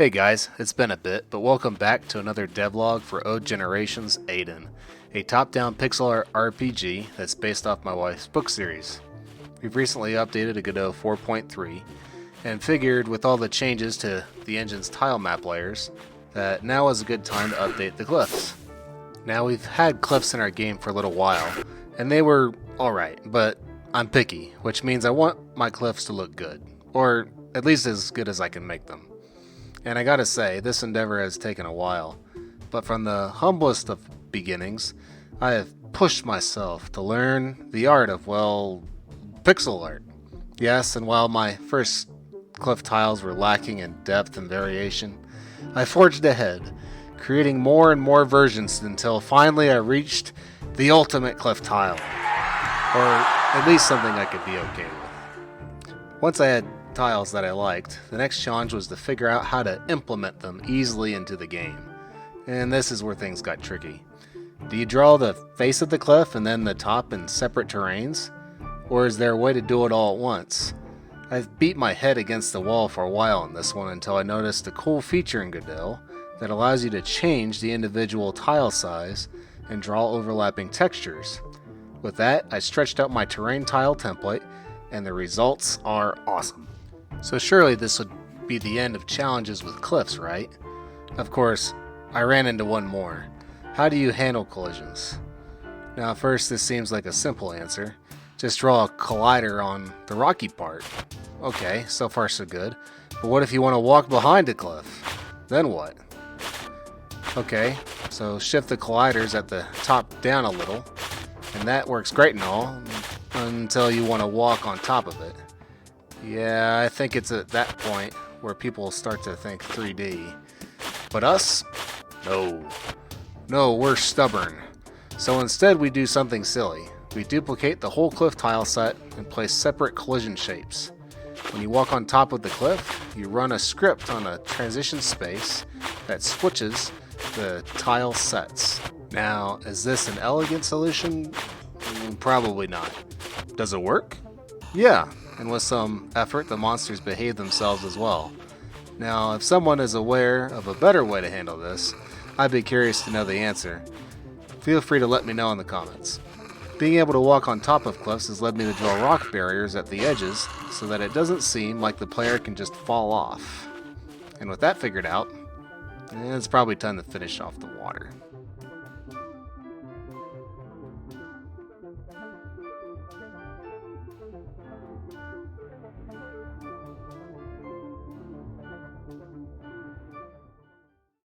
Hey guys, it's been a bit, but welcome back to another devlog for Ode Generation's Aiden, a top-down pixel art RPG that's based off my wife's book series. We've recently updated a Godot 4.3, and figured with all the changes to the engine's tile map layers, that now is a good time to update the glyphs. Now we've had glyphs in our game for a little while, and they were alright, but I'm picky, which means I want my glyphs to look good, or at least as good as I can make them. And I gotta say, this endeavor has taken a while, but from the humblest of beginnings, I have pushed myself to learn the art of, well, pixel art. Yes, and while my first cliff tiles were lacking in depth and variation, I forged ahead, creating more and more versions until finally I reached the ultimate cliff tile, or at least something I could be okay with. Once I had tiles that I liked, the next challenge was to figure out how to implement them easily into the game. And this is where things got tricky. Do you draw the face of the cliff and then the top in separate terrains? Or is there a way to do it all at once? I've beat my head against the wall for a while on this one until I noticed a cool feature in Godot that allows you to change the individual tile size and draw overlapping textures. With that, I stretched out my terrain tile template, and the results are awesome. So surely this would be the end of challenges with cliffs, right? Of course, I ran into one more. How do you handle collisions? Now at first this seems like a simple answer. Just draw a collider on the rocky part. Okay, so far so good. But what if you want to walk behind a cliff? Then what? Okay, so shift the colliders at the top down a little, and that works great and all, until you want to walk on top of it. Yeah, I think it's at that point where people start to think 3D. But us? No. No, we're stubborn. So instead we do something silly. We duplicate the whole cliff tile set and place separate collision shapes. When you walk on top of the cliff, you run a script on a transition space that switches the tile sets. Now, is this an elegant solution? Probably not. Does it work? Yeah, and with some effort, the monsters behave themselves as well. Now, if someone is aware of a better way to handle this, I'd be curious to know the answer. Feel free to let me know in the comments. Being able to walk on top of cliffs has led me to draw rock barriers at the edges so that it doesn't seem like the player can just fall off. And with that figured out, it's probably time to finish off the water.